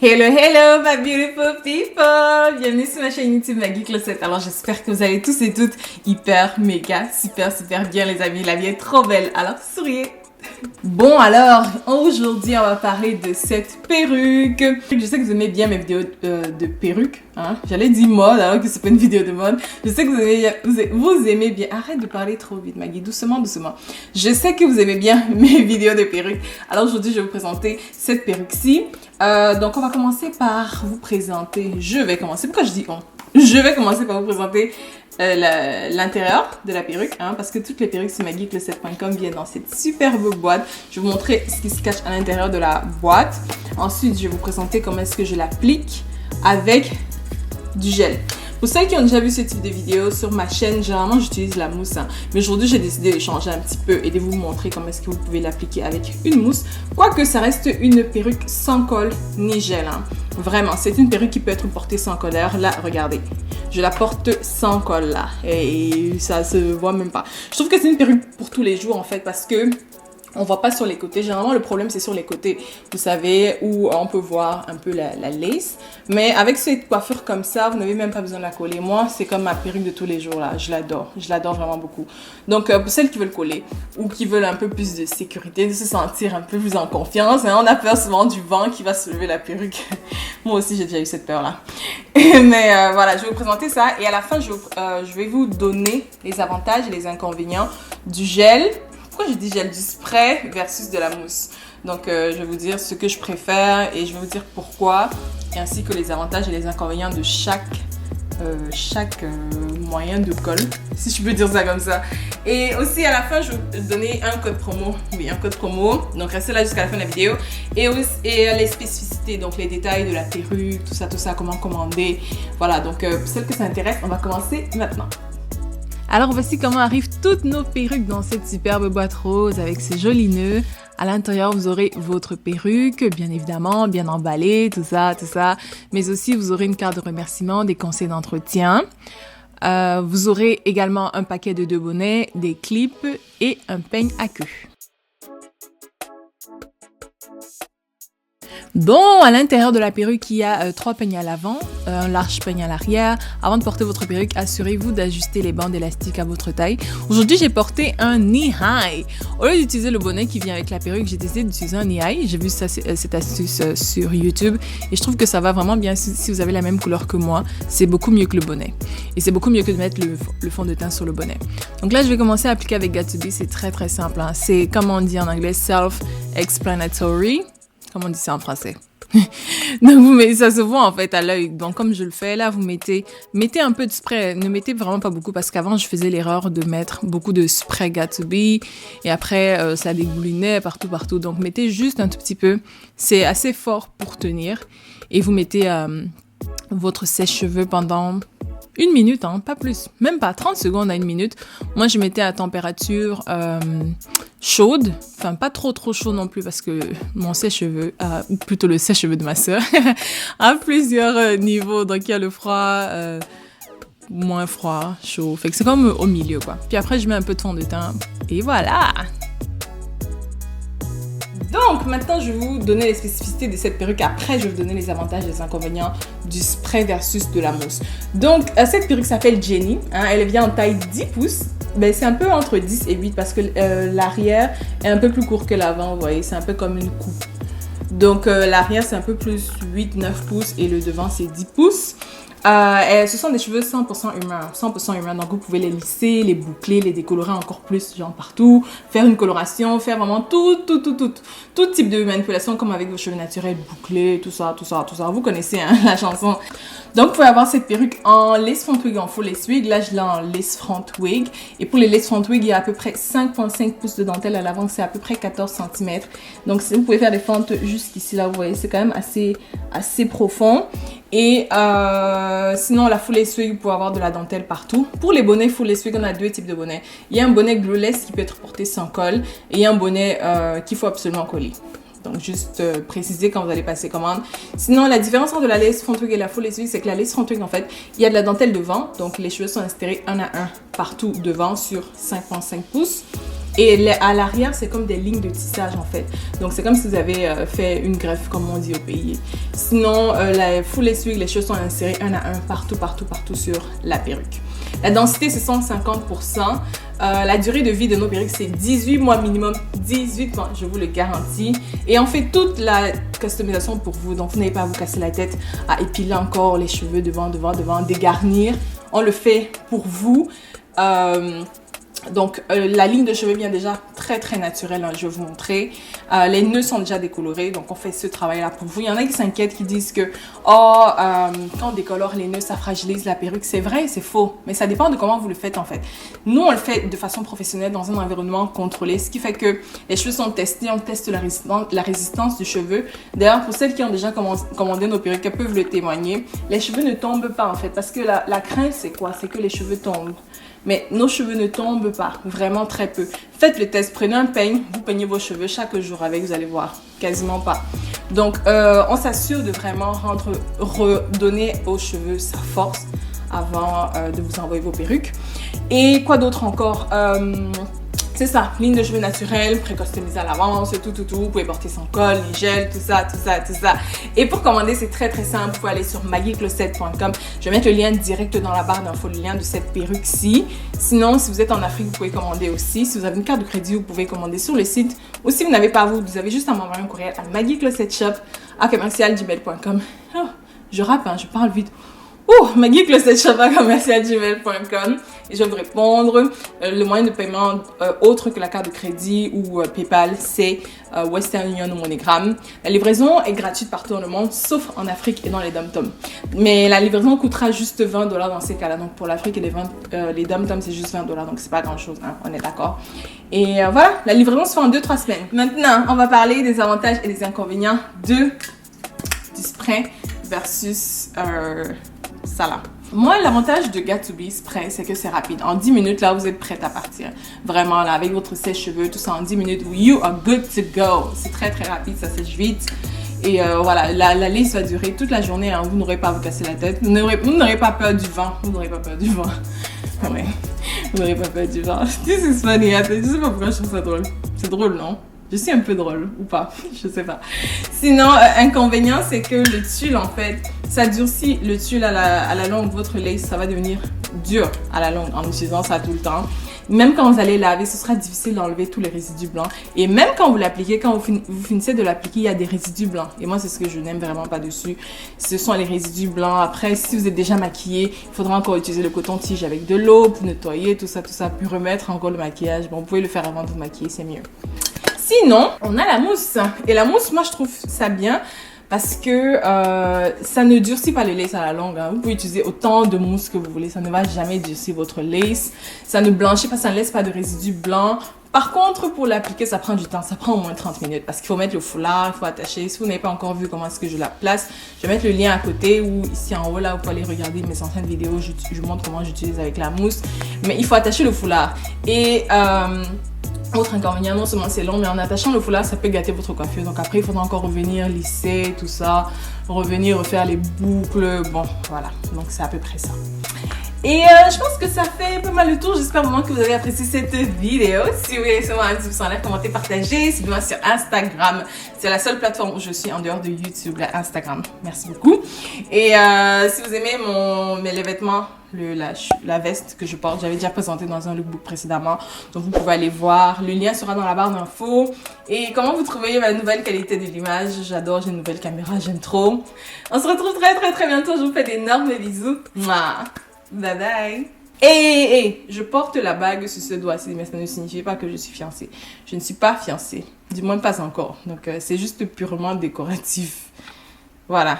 Hello, hello, my beautiful people! Bienvenue sur ma chaîne YouTube Maggie Closet. Alors, j'espère que vous allez tous et toutes hyper, méga, super bien, les amis. La vie est trop belle. Alors, souriez! Bon, alors, aujourd'hui, on va parler de cette perruque. Je sais que vous aimez bien mes vidéos de perruques. Hein? J'allais dire mode, alors que c'est pas une vidéo de mode. Je sais que vous aimez bien... Arrête de parler trop vite, Maggie. Doucement. Je sais que vous aimez bien mes vidéos de perruques. Alors, aujourd'hui, je vais vous présenter cette perruque-ci. Donc, on va commencer par vous présenter... Pourquoi je dis on? Je vais commencer par vous présenter l'intérieur de la perruque, hein, parce que toutes les perruques sur MaggieCloset.com viennent dans cette superbe boîte. Je vais vous montrer ce qui se cache à l'intérieur de la boîte. Ensuite, je vais vous présenter comment est-ce que je l'applique avec du gel. Pour ceux qui ont déjà vu ce type de vidéo sur ma chaîne, généralement j'utilise la mousse, hein. Mais aujourd'hui j'ai décidé de changer un petit peu et de vous montrer comment est-ce que vous pouvez l'appliquer avec une mousse. Quoique ça reste une perruque sans colle ni gel, hein. Vraiment, c'est une perruque qui peut être portée sans colère. Là, regardez, je la porte sans colle là et ça se voit même pas. Je trouve que c'est une perruque pour tous les jours en fait, parce que on voit pas sur les côtés. Généralement, le problème, c'est sur les côtés, vous savez, où on peut voir un peu la lace. Mais avec cette coiffure comme ça, vous n'avez même pas besoin de la coller. Moi, c'est comme ma perruque de tous les jours, là. Je l'adore vraiment beaucoup. Donc, pour celles qui veulent coller ou qui veulent un peu plus de sécurité, de se sentir un peu plus en confiance, hein, on a peur souvent du vent qui va soulever la perruque. Moi aussi, j'ai déjà eu cette peur-là. Mais voilà, je vais vous présenter ça. Et à la fin, je vais vous donner les avantages et les inconvénients du gel. Pourquoi je dis gel? Du spray versus de la mousse. Donc, je vais vous dire ce que je préfère et je vais vous dire pourquoi, et ainsi que les avantages et les inconvénients de chaque moyen de colle, si je peux dire ça comme ça. Et aussi, à la fin, je vais vous donner un code promo. Oui, un code promo. Donc, restez là jusqu'à la fin de la vidéo. Et les spécificités, donc les détails de la perruque, tout ça, comment commander. Voilà, donc, pour celles que ça intéresse, on va commencer maintenant. Alors voici comment arrivent toutes nos perruques dans cette superbe boîte rose avec ses jolis nœuds. À l'intérieur, vous aurez votre perruque, bien évidemment, bien emballée, tout ça. Mais aussi, vous aurez une carte de remerciement, des conseils d'entretien. Vous aurez également un paquet de 2 bonnets, des clips et un peigne à queue. Bon, à l'intérieur de la perruque, il y a 3 peignes à l'avant, un large peigne à l'arrière. Avant de porter votre perruque, assurez-vous d'ajuster les bandes élastiques à votre taille. Aujourd'hui, j'ai porté un knee high. Au lieu d'utiliser le bonnet qui vient avec la perruque, j'ai décidé d'utiliser un knee high. J'ai vu cette astuce sur YouTube et je trouve que ça va vraiment bien si vous avez la même couleur que moi. C'est beaucoup mieux que le bonnet. Et c'est beaucoup mieux que de mettre le fond de teint sur le bonnet. Donc là, je vais commencer à appliquer avec Got2b. C'est très simple, hein. C'est, comme on dit en anglais, self-explanatory. Comment on dit ça en français? Donc, ça se voit en fait à l'œil. Donc, comme je le fais là, vous mettez un peu de spray. Ne mettez vraiment pas beaucoup parce qu'avant, je faisais l'erreur de mettre beaucoup de spray Got2b et après, ça dégoulinait partout. Donc, mettez juste un tout petit peu. C'est assez fort pour tenir. Et vous mettez votre sèche-cheveux pendant 1 minute, hein, pas plus. Même pas 30 secondes à 1 minute. Moi, je mettais à température chaude. Enfin, pas trop chaud non plus parce que mon sèche-cheveux, ou plutôt le sèche-cheveux de ma sœur, a plusieurs niveaux. Donc, il y a le froid, moins froid, chaud. Fait que c'est comme au milieu, quoi. Puis après, je mets un peu de fond de teint. Et voilà! Donc, maintenant, je vais vous donner les spécificités de cette perruque. Après, je vais vous donner les avantages et les inconvénients du spray versus de la mousse. Donc, cette perruque s'appelle Jenny. Hein, elle vient en taille 10 pouces. Ben, c'est un peu entre 10 et 8 parce que l'arrière est un peu plus court que l'avant, vous voyez. C'est un peu comme une coupe. Donc, l'arrière, c'est un peu plus 8-9 pouces et le devant, c'est 10 pouces. Ce sont des cheveux 100% humains, donc vous pouvez les lisser, les boucler, les décolorer encore plus, genre partout, faire une coloration, faire vraiment tout type de manipulation comme avec vos cheveux naturels bouclés, tout ça. Vous connaissez, hein, la chanson. Donc, vous pouvez avoir cette perruque en lace front wig, en faux lace wig. Là, je l'ai en lace front wig. Et pour les lace front wig, il y a à peu près 5,5 pouces de dentelle à l'avant, c'est à peu près 14 cm. Donc, vous pouvez faire des fentes jusqu'ici, là, vous voyez, c'est quand même assez profond. Et sinon, la full lace wig, vous pouvez avoir de la dentelle partout. Pour les bonnets full lace wig, on a 2 types de bonnets. Il y a un bonnet glueless qui peut être porté sans colle et il y a un bonnet qu'il faut absolument coller. Donc, juste préciser quand vous allez passer commande. Sinon, la différence entre la lace front wig et la full lace wig, c'est que la lace front wig, en fait, il y a de la dentelle devant. Donc, les cheveux sont insérés un à un partout devant sur 5,5 pouces. Et à l'arrière, c'est comme des lignes de tissage en fait. Donc c'est comme si vous avez fait une greffe, comme on dit au pays. Sinon, la full lace wig, les cheveux sont insérés un à un partout sur la perruque. La densité, c'est 150%. La durée de vie de nos perruques, c'est 18 mois minimum. 18 mois, je vous le garantis. Et on fait toute la customisation pour vous. Donc, vous n'avez pas à vous casser la tête à épiler encore les cheveux devant, dégarnir. On le fait pour vous. Donc, la ligne de cheveux vient déjà très naturelle, hein, je vais vous montrer. Les nœuds sont déjà décolorés, donc on fait ce travail-là pour vous. Il y en a qui s'inquiètent, qui disent que quand on décolore les nœuds, ça fragilise la perruque. C'est vrai, c'est faux, mais ça dépend de comment vous le faites en fait. Nous, on le fait de façon professionnelle dans un environnement contrôlé, ce qui fait que les cheveux sont testés, on teste la résistance du cheveu. D'ailleurs, pour celles qui ont déjà commandé nos perruques, elles peuvent le témoigner. Les cheveux ne tombent pas en fait, parce que la crainte, c'est quoi? C'est que les cheveux tombent. Mais nos cheveux ne tombent pas, vraiment très peu. Faites le test, prenez un peigne, vous peignez vos cheveux chaque jour avec, vous allez voir, quasiment pas. Donc, on s'assure de vraiment redonner aux cheveux sa force avant de vous envoyer vos perruques. Et quoi d'autre encore? C'est ça, ligne de cheveux naturelle, pré-customisée à l'avance, tout. Vous pouvez porter sans col, ni gel, tout ça. Et pour commander, c'est très simple. Vous pouvez aller sur magicloset.com. Je vais mettre le lien direct dans la barre d'infos, le lien de cette perruque-ci. Sinon, si vous êtes en Afrique, vous pouvez commander aussi. Si vous avez une carte de crédit, vous pouvez commander sur le site. Ou si vous n'avez pas, vous avez juste à m'envoyer un courriel à magiclosetshop@gmail.com. Oh, je rappe, hein, je parle vite. magiclosetshop@gmail.com et je vais vous répondre. Le moyen de paiement autre que la carte de crédit ou PayPal, c'est Western Union ou MoneyGram. La livraison est gratuite partout dans le monde, sauf en Afrique et dans les dom-toms. Mais la livraison coûtera juste $20 dans ces cas-là. Donc pour l'Afrique et les dom-toms, c'est juste $20. Donc c'est pas grand-chose, hein, on est d'accord. Et voilà, la livraison se fait en 2-3 semaines. Maintenant, on va parler des avantages et des inconvénients du spray versus ça là. Moi, l'avantage de Got2b Spray, c'est que c'est rapide. En 10 minutes, là, vous êtes prête à partir. Vraiment, là, avec votre sèche-cheveux, tout ça, en 10 minutes, you are good to go. C'est très rapide, ça sèche vite. Et voilà, la lace va durer toute la journée. Hein. Vous n'aurez pas à vous casser la tête. Vous n'aurez pas peur du vent. Vous n'aurez pas peur du vent. Ouais. Vous n'aurez pas peur du vent. This is funny. Je sais pas pourquoi je trouve ça drôle. C'est drôle, non? Je suis un peu drôle, ou pas, je sais pas. Sinon, inconvénient, c'est que le tulle, en fait, ça durcit le tulle à la longue. Votre lace, ça va devenir dur à la longue en utilisant ça tout le temps. Même quand vous allez laver, ce sera difficile d'enlever tous les résidus blancs. Et même quand vous l'appliquez, quand vous finissez de l'appliquer, il y a des résidus blancs. Et moi, c'est ce que je n'aime vraiment pas dessus. Ce sont les résidus blancs. Après, si vous êtes déjà maquillé, il faudra encore utiliser le coton-tige avec de l'eau pour nettoyer, tout ça, puis remettre encore le maquillage. Bon, vous pouvez le faire avant de vous maquiller, c'est mieux. Sinon, on a la mousse. Et la mousse, moi, je trouve ça bien parce que ça ne durcit pas les laces à la longue. Hein. Vous pouvez utiliser autant de mousse que vous voulez. Ça ne va jamais durcir votre lace. Ça ne blanchit pas, ça ne laisse pas de résidus blancs. Par contre, pour l'appliquer, ça prend du temps. Ça prend au moins 30 minutes parce qu'il faut mettre le foulard, il faut attacher. Si vous n'avez pas encore vu comment est-ce que je la place, je vais mettre le lien à côté ou ici en haut, là, vous pouvez aller regarder mes anciennes vidéos. Je montre comment j'utilise avec la mousse. Mais il faut attacher le foulard. Et autre inconvénient, non seulement c'est long, mais en attachant le foulard, ça peut gâter votre coiffure. Donc après, il faudra encore revenir lisser, tout ça, revenir refaire les boucles. Bon, voilà. Donc c'est à peu près ça. Et je pense que ça fait pas mal le tour. J'espère vraiment que vous avez apprécié cette vidéo. Si oui, laissez-moi un petit pouce en l'air, commentez, partagez. Suivez-moi sur Instagram. C'est la seule plateforme où je suis en dehors de YouTube, Instagram. Merci beaucoup. Et si vous aimez les vêtements, la veste que je porte, j'avais déjà présenté dans un lookbook précédemment. Donc vous pouvez aller voir. Le lien sera dans la barre d'infos. Et comment vous trouvez ma nouvelle qualité de l'image? J'adore, j'ai une nouvelle caméra, j'aime trop. On se retrouve très bientôt. Je vous fais d'énormes bisous. Mouah. Bye bye. Et je porte la bague sur ce doigt-ci, mais ça ne signifie pas que je suis fiancée. Je ne suis pas fiancée, du moins pas encore. Donc c'est juste purement décoratif. Voilà.